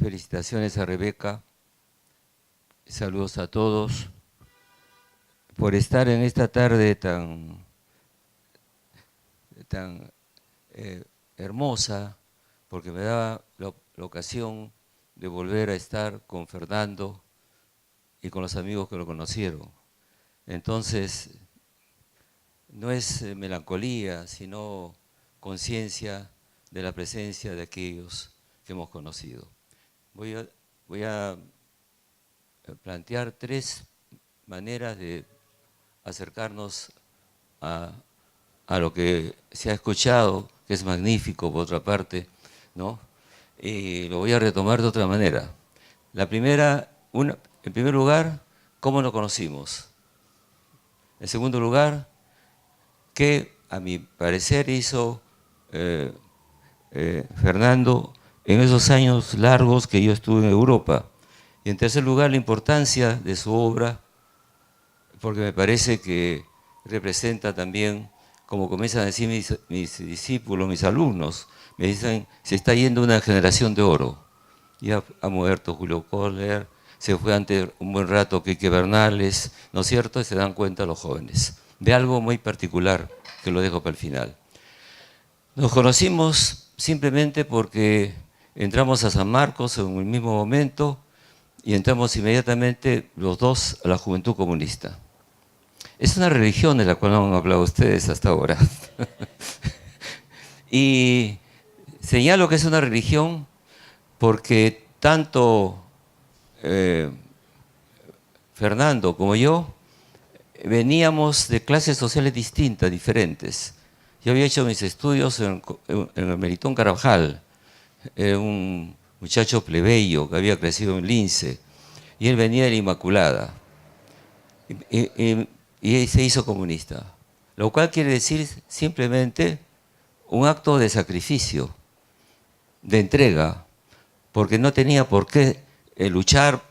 Felicitaciones a Rebeca, saludos a todos por estar en esta tarde tan hermosa, porque me da la ocasión de volver a estar con Fernando y con los amigos que lo conocieron. Entonces, no es melancolía, sino conciencia de la presencia de aquellos que hemos conocido. Voy a plantear tres maneras de acercarnos a lo que se ha escuchado, que es magnífico por otra parte, ¿no? Y lo voy a retomar de otra manera. La primera, en primer lugar, ¿cómo nos conocimos? En segundo lugar, ¿qué a mi parecer hizo Fernando en esos años largos que yo estuve en Europa? Y en tercer lugar, la importancia de su obra, porque me parece que representa también, como comienzan a decir mis discípulos, mis alumnos, me dicen, se está yendo una generación de oro. Ya ha muerto Julio Kohler, se fue antes un buen rato Quique Bernales, ¿no es cierto? Y se dan cuenta los jóvenes de algo muy particular, que lo dejo para el final. Nos conocimos simplemente porque entramos a San Marcos en el mismo momento y entramos inmediatamente los dos a la Juventud Comunista. Es una religión de la cual no han hablado ustedes hasta ahora. Y señalo que es una religión porque tanto Fernando como yo veníamos de clases sociales distintas, diferentes. Yo había hecho mis estudios en el Melitón Carvajal, era un muchacho plebeyo que había crecido en Lince, y él venía de la Inmaculada, y se hizo comunista, lo cual quiere decir simplemente un acto de sacrificio, de entrega, porque no tenía por qué luchar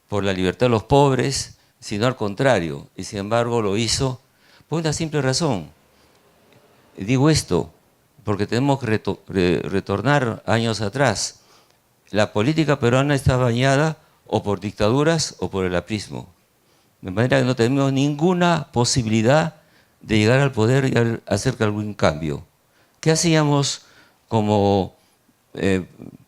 por la libertad de los pobres, sino al contrario, y sin embargo lo hizo por una simple razón. Digo esto porque tenemos que retornar años atrás. La política peruana está bañada o por dictaduras o por el aprismo, de manera que no tenemos ninguna posibilidad de llegar al poder y hacer algún cambio. ¿Qué hacíamos como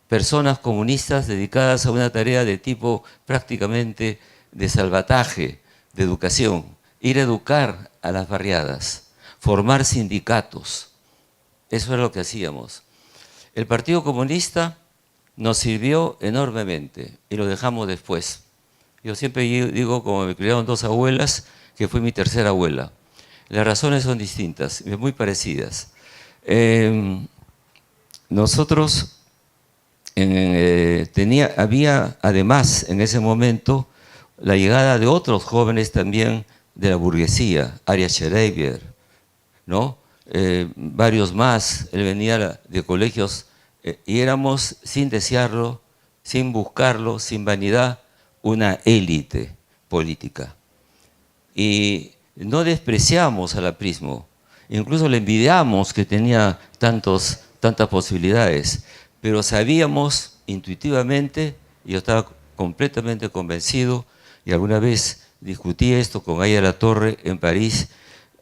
personas comunistas dedicadas a una tarea de tipo prácticamente de salvataje, de educación? Ir a educar a las barriadas, formar sindicatos. Eso es lo que hacíamos. El Partido Comunista nos sirvió enormemente y lo dejamos después. Yo siempre digo, como me criaron dos abuelas, que fue mi tercera abuela. Las razones son distintas, muy parecidas. Nosotros había además en ese momento la llegada de otros jóvenes también de la burguesía, Arias Schereiber, ¿no? Varios más, él venía de colegios y éramos, sin desearlo, sin buscarlo, sin vanidad, una élite política. Y no despreciamos al aprismo, incluso le envidiamos que tenía tantas posibilidades, pero sabíamos intuitivamente, y yo estaba completamente convencido, y alguna vez discutí esto con Aya Latorre en París.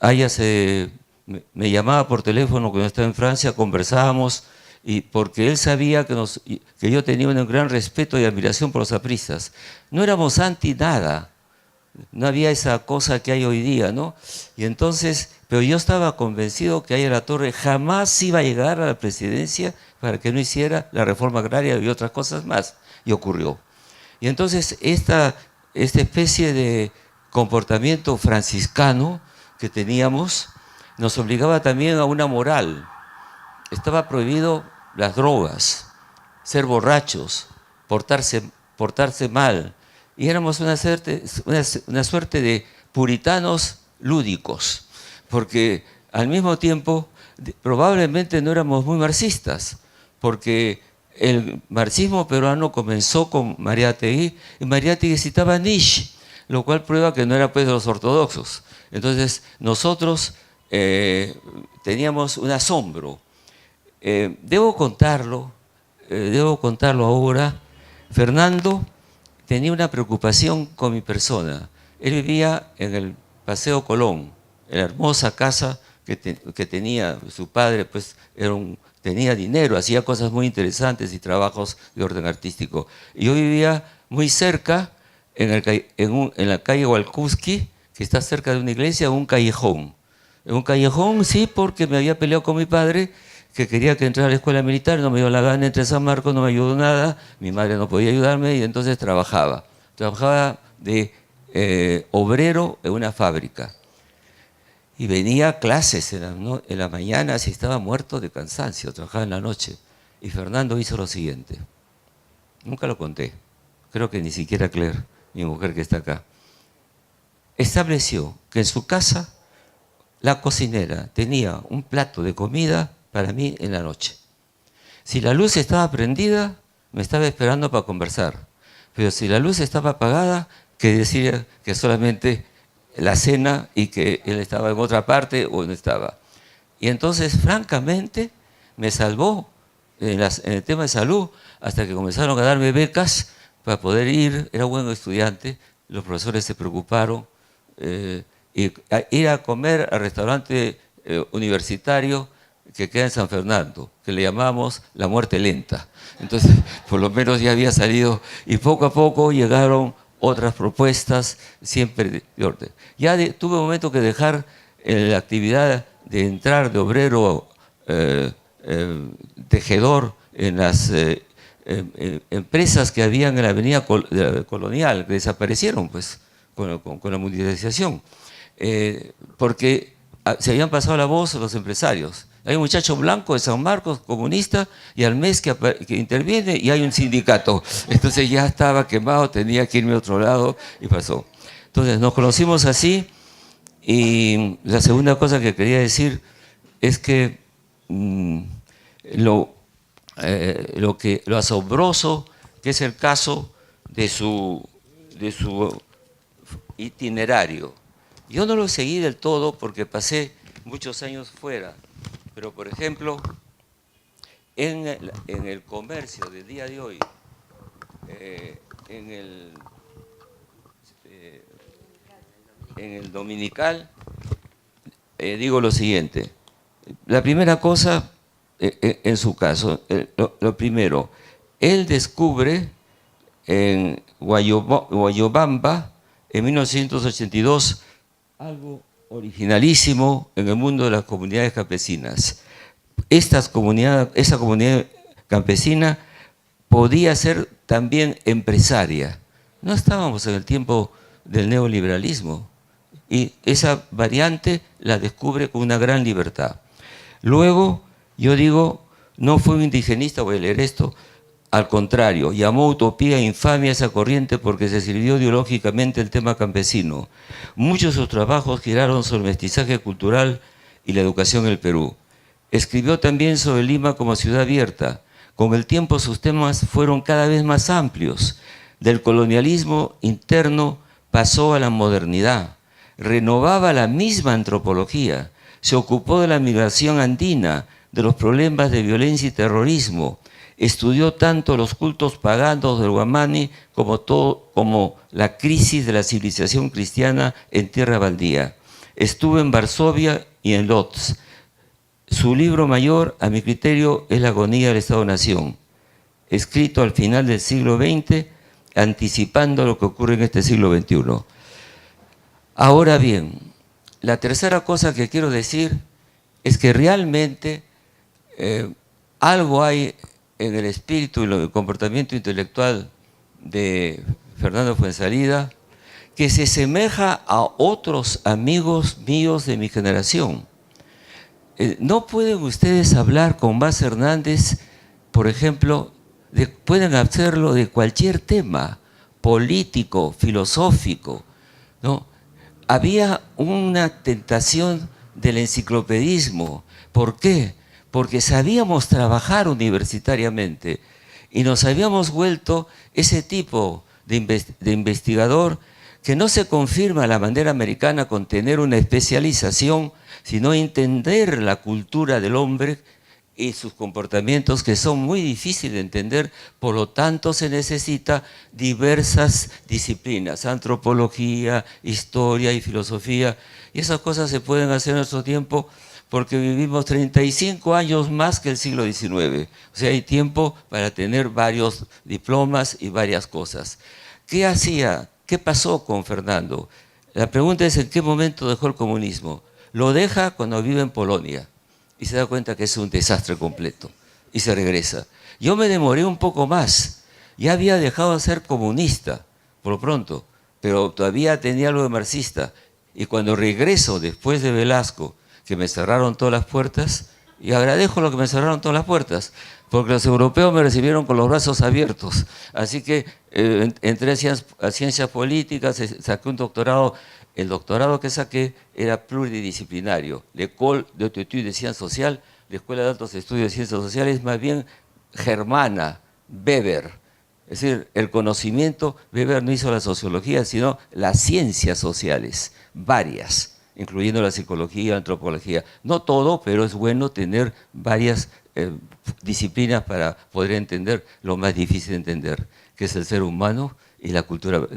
Aya me llamaba por teléfono cuando estaba en Francia, conversábamos, y porque él sabía que yo tenía un gran respeto y admiración por los apristas. No éramos anti nada, no había esa cosa que hay hoy día, ¿no? Y entonces, pero yo estaba convencido que Aya Latorre jamás iba a llegar a la presidencia para que no hiciera la reforma agraria y otras cosas más, y ocurrió. Y entonces esta especie de comportamiento franciscano que teníamos nos obligaba también a una moral. Estaba prohibido las drogas, ser borrachos, portarse mal. Y éramos una suerte de puritanos lúdicos, porque al mismo tiempo probablemente no éramos muy marxistas, porque el marxismo peruano comenzó con Mariátegui, y Mariátegui citaba a Nietzsche, lo cual prueba que no era pues de los ortodoxos. Entonces nosotros teníamos un asombro. Debo contarlo ahora, Fernando tenía una preocupación con mi persona. Él vivía en el Paseo Colón, en la hermosa casa que tenía su padre, pues tenía dinero, hacía cosas muy interesantes y trabajos de orden artístico. Y yo vivía muy cerca, en la calle Hualcuski, que está cerca de una iglesia, un callejón. En un callejón, sí, porque me había peleado con mi padre, que quería que entrara a la escuela militar, no me dio la gana, entré a San Marcos, no me ayudó nada, mi madre no podía ayudarme y entonces trabajaba. Trabajaba de obrero en una fábrica. Y venía a clases en la mañana, si estaba muerto de cansancio, trabajaba en la noche. Y Fernando hizo lo siguiente. Nunca lo conté. Creo que ni siquiera Claire, mi mujer que está acá. Estableció que en su casa la cocinera tenía un plato de comida para mí en la noche. Si la luz estaba prendida, me estaba esperando para conversar. Pero si la luz estaba apagada, que decía que solamente la cena y que él estaba en otra parte o no estaba. Y entonces, francamente, me salvó en el tema de salud hasta que comenzaron a darme becas para poder ir. Era buen estudiante, los profesores se preocuparon. Y ir a comer al restaurante universitario que queda en San Fernando, que le llamamos La Muerte Lenta. Entonces, por lo menos ya había salido y poco a poco llegaron otras propuestas, siempre de orden. Ya tuve un momento que dejar la actividad de entrar de obrero tejedor en las empresas que habían en la avenida Colonial, que desaparecieron pues con la mundialización, porque se habían pasado la voz a los empresarios. Hay un muchacho blanco de San Marcos, comunista, y al mes que interviene y hay un sindicato. Entonces ya estaba quemado, tenía que irme a otro lado y pasó. Entonces nos conocimos así y la segunda cosa que quería decir es que lo asombroso que es el caso de su itinerario. Yo no lo seguí del todo porque pasé muchos años fuera. Pero, por ejemplo, en el comercio del día de hoy, en el dominical, digo lo siguiente. La primera cosa, en su caso, lo primero, él descubre en Guayobamba, en 1982, algo originalísimo en el mundo de las comunidades campesinas. Esa comunidad campesina podía ser también empresaria. No estábamos en el tiempo del neoliberalismo y esa variante la descubre con una gran libertad. Luego, yo digo, no fue un indigenista, voy a leer esto, al contrario, llamó utopía e infamia a esa corriente porque se sirvió ideológicamente el tema campesino. Muchos de sus trabajos giraron sobre el mestizaje cultural y la educación en el Perú. Escribió también sobre Lima como ciudad abierta. Con el tiempo sus temas fueron cada vez más amplios. Del colonialismo interno pasó a la modernidad. Renovaba la misma antropología. Se ocupó de la migración andina, de los problemas de violencia y terrorismo. Estudió tanto los cultos paganos del Guamani como la crisis de la civilización cristiana en tierra baldía. Estuvo en Varsovia y en Lodz. Su libro mayor, a mi criterio, es La agonía del Estado-Nación, escrito al final del siglo XX, anticipando lo que ocurre en este siglo XXI. Ahora bien, la tercera cosa que quiero decir es que realmente algo hay en el espíritu y el comportamiento intelectual de Fernando Fuenzalida que se asemeja a otros amigos míos de mi generación. No pueden ustedes hablar con Mas Hernández, por ejemplo, pueden hacerlo de cualquier tema político, filosófico, ¿no? Había una tentación del enciclopedismo. ¿Por qué? Porque sabíamos trabajar universitariamente y nos habíamos vuelto ese tipo de investigador que no se confirma a la manera americana con tener una especialización, sino entender la cultura del hombre y sus comportamientos que son muy difíciles de entender, por lo tanto se necesita diversas disciplinas, antropología, historia y filosofía, y esas cosas se pueden hacer en nuestro tiempo porque vivimos 35 años más que el siglo XIX, o sea, hay tiempo para tener varios diplomas y varias cosas. ¿Qué hacía? ¿Qué pasó con Fernando? La pregunta es, ¿en qué momento dejó el comunismo? Lo deja cuando vive en Polonia y se da cuenta que es un desastre completo y se regresa. Yo me demoré un poco más, ya había dejado de ser comunista por lo pronto, pero todavía tenía algo de marxista, y cuando regreso después de Velasco, que me cerraron todas las puertas, y agradezco lo que me cerraron todas las puertas, porque los europeos me recibieron con los brazos abiertos, así que entré a ciencias políticas, saqué un doctorado. El doctorado que saqué era pluridisciplinario, l'École d'Hautes Études de Ciencias Sociales, la Escuela de Altos Estudios de Ciencias Sociales, más bien germana, Weber. Es decir, el conocimiento, Weber no hizo la sociología, sino las ciencias sociales, varias, incluyendo la psicología, la antropología. No todo, pero es bueno tener varias disciplinas para poder entender lo más difícil de entender, que es el ser humano y la cultura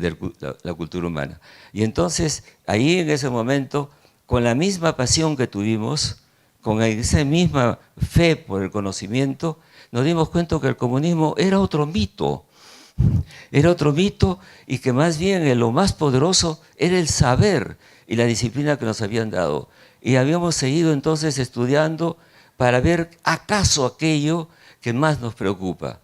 humana. Y entonces, ahí en ese momento, con la misma pasión que tuvimos, con esa misma fe por el conocimiento, nos dimos cuenta que el comunismo era otro mito. Era otro mito, y que más bien lo más poderoso era el saber y la disciplina que nos habían dado. Y habíamos seguido entonces estudiando para ver acaso aquello que más nos preocupa.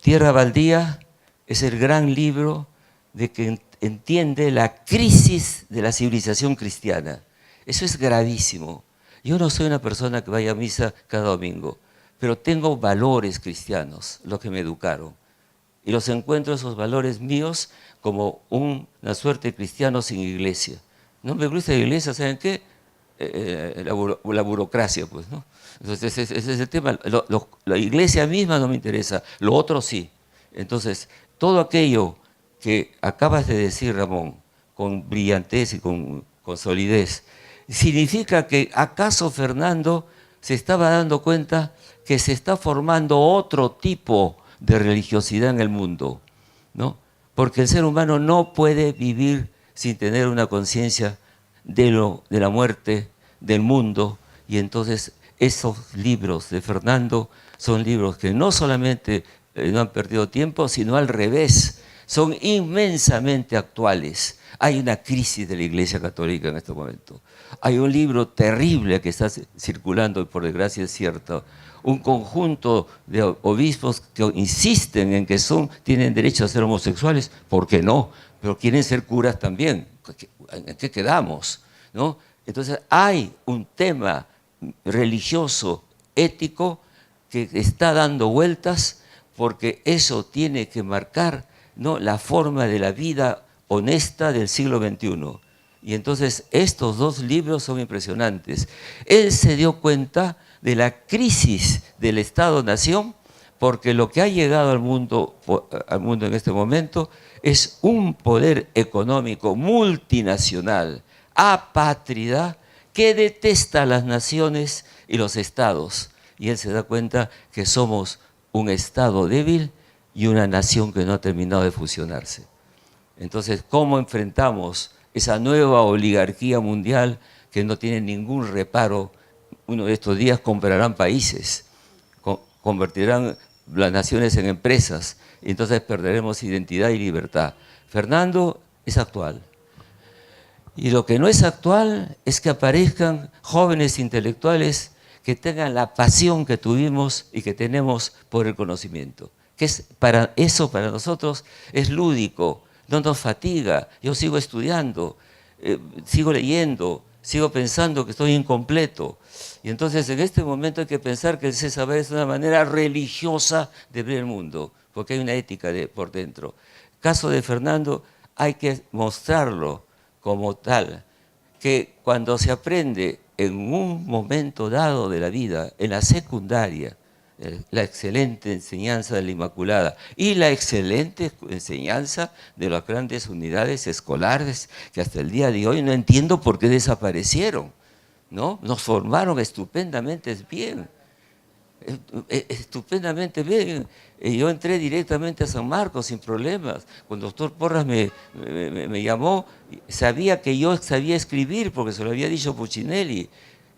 Tierra Baldía es el gran libro de que entiende la crisis de la civilización cristiana. Eso es gravísimo. Yo no soy una persona que vaya a misa cada domingo, pero tengo valores cristianos, los que me educaron. Y los encuentro, esos valores míos, como una suerte de cristiano sin iglesia. No me gusta la iglesia, ¿saben qué? La burocracia, pues, ¿no? Entonces, ese es el tema. La iglesia misma no me interesa, lo otro sí. Entonces, todo aquello que acabas de decir, Ramón, con brillantez y con solidez, significa que acaso Fernando se estaba dando cuenta que se está formando otro tipo de religiosidad en el mundo, ¿no? Porque el ser humano no puede vivir sin tener una conciencia de la muerte, del mundo, y entonces esos libros de Fernando son libros que no solamente no han perdido tiempo, sino al revés, son inmensamente actuales. Hay una crisis de la Iglesia Católica en este momento. Hay un libro terrible que está circulando, y por desgracia es cierto, un conjunto de obispos que insisten en que tienen derecho a ser homosexuales, ¿por qué no? Pero quieren ser curas también. ¿En qué quedamos? ¿No? Entonces hay un tema religioso, ético, que está dando vueltas, porque eso tiene que marcar, ¿no?, la forma de la vida honesta del siglo XXI. Y entonces estos dos libros son impresionantes. Él se dio cuenta de la crisis del Estado-Nación, porque lo que ha llegado al mundo en este momento es un poder económico multinacional, apátrida, que detesta a las naciones y los estados. Y él se da cuenta que somos un estado débil y una nación que no ha terminado de fusionarse. Entonces, ¿cómo enfrentamos esa nueva oligarquía mundial que no tiene ningún reparo? Uno de estos días comprarán países, convertirán las naciones en empresas, y entonces perderemos identidad y libertad. Fernando es actual. Y lo que no es actual es que aparezcan jóvenes intelectuales que tengan la pasión que tuvimos y que tenemos por el conocimiento. Que para nosotros es lúdico, no nos fatiga. Yo sigo estudiando, sigo leyendo, sigo pensando que estoy incompleto. Y entonces en este momento hay que pensar que el saber es una manera religiosa de ver el mundo, porque hay una ética por dentro. Caso de Fernando, hay que mostrarlo como tal, que cuando se aprende en un momento dado de la vida, en la secundaria, la excelente enseñanza de la Inmaculada y la excelente enseñanza de las grandes unidades escolares que hasta el día de hoy no entiendo por qué desaparecieron. ¿no? Nos formaron estupendamente bien. Estupendamente bien. Yo entré directamente a San Marcos sin problemas. Cuando el doctor Porras me llamó, sabía que yo sabía escribir porque se lo había dicho Puccinelli.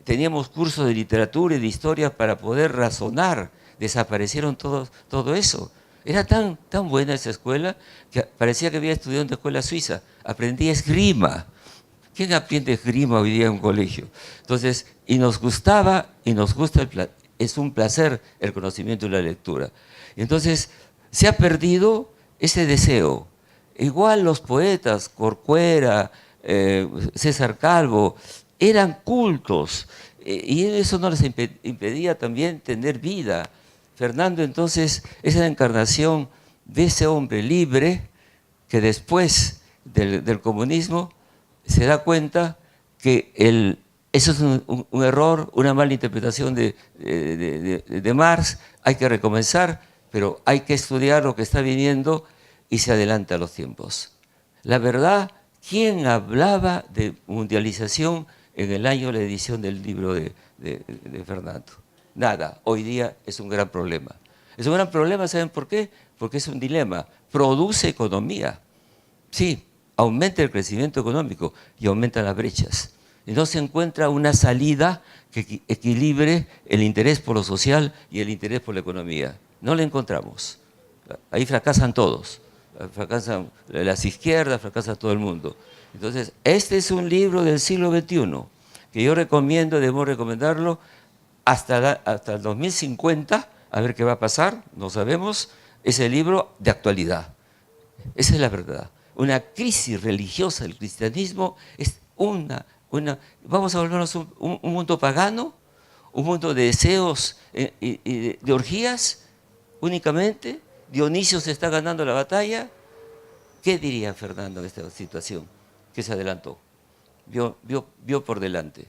Teníamos cursos de literatura y de historia para poder razonar. Desaparecieron todo eso. Era tan buena esa escuela que parecía que había estudiado en una escuela suiza. Aprendí esgrima. ¿Quién aprende esgrima hoy día en un colegio? Entonces, y nos gustaba y nos gusta es un placer el conocimiento y la lectura. Entonces, se ha perdido ese deseo. Igual los poetas, Corcuera, César Calvo, eran cultos, y eso no les impedía también tener vida. Fernando, entonces, es la encarnación de ese hombre libre que después del comunismo se da cuenta que eso es un error, una mala interpretación de Marx. Hay que recomenzar, pero hay que estudiar lo que está viniendo y se adelanta a los tiempos. La verdad, ¿quién hablaba de mundialización en el año de la edición del libro de Fernando? Nada. Hoy día es un gran problema. Es un gran problema, ¿saben por qué? Porque es un dilema. Produce economía. Sí, aumenta el crecimiento económico y aumentan las brechas. Y no se encuentra una salida que equilibre el interés por lo social y el interés por la economía. No la encontramos. Ahí fracasan todos. Fracasan las izquierdas, fracasa todo el mundo. Entonces, este es un libro del siglo XXI que yo recomiendo, debo recomendarlo hasta el 2050, a ver qué va a pasar, no sabemos. Es el libro de actualidad. Esa es la verdad. Una crisis religiosa del cristianismo es vamos a volvernos un mundo pagano, un mundo de deseos y de orgías únicamente. Dionisio se está ganando la batalla. ¿Qué diría Fernando en esta situación? Que se adelantó, vio por delante.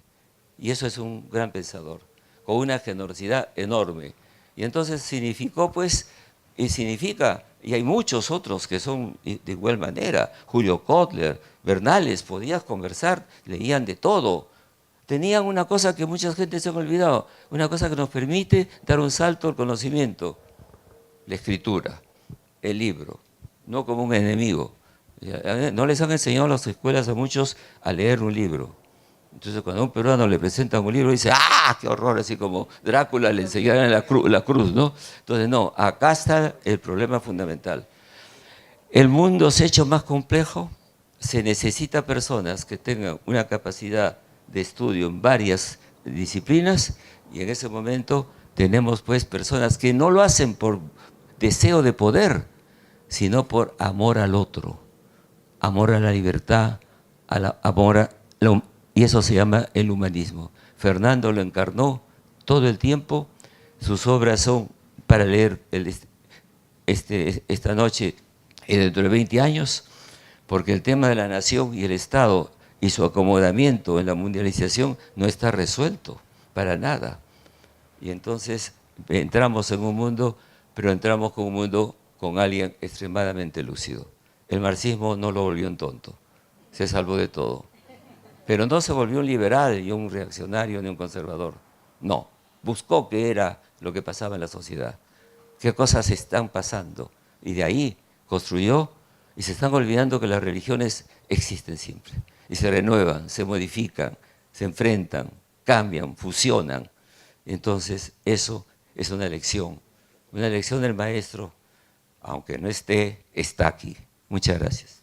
Y eso es un gran pensador, con una generosidad enorme. Y entonces significó, pues, y significa, y hay muchos otros que son de igual manera, Julio Kotler, Bernales, podías conversar, leían de todo. Tenían una cosa que mucha gente se ha olvidado, una cosa que nos permite dar un salto al conocimiento: la escritura, el libro, no como un enemigo. No les han enseñado a las escuelas a muchos a leer un libro. Entonces, cuando a un peruano le presentan un libro, dice: ¡ah, qué horror! Así como Drácula le enseñaron la cruz, ¿no? Entonces, no, acá está el problema fundamental. El mundo se ha hecho más complejo, se necesita personas que tengan una capacidad de estudio en varias disciplinas, y en ese momento tenemos, pues, personas que no lo hacen por deseo de poder, sino por amor al otro, amor a la libertad, amor a y eso se llama el humanismo. Fernando lo encarnó todo el tiempo. Sus obras son para leer esta noche y dentro de 20 años, porque el tema de la nación y el Estado y su acomodamiento en la mundialización no está resuelto para nada. Y entonces entramos en un mundo, pero entramos con un mundo con alguien extremadamente lúcido. El marxismo no lo volvió un tonto, se salvó de todo. Pero no se volvió un liberal, ni un reaccionario, ni un conservador. No, buscó qué era lo que pasaba en la sociedad, qué cosas están pasando. Y de ahí construyó, y se están olvidando que las religiones existen siempre. Y se renuevan, se modifican, se enfrentan, cambian, fusionan. Entonces, eso es una elección del maestro, aunque no esté, está aquí. Muchas gracias.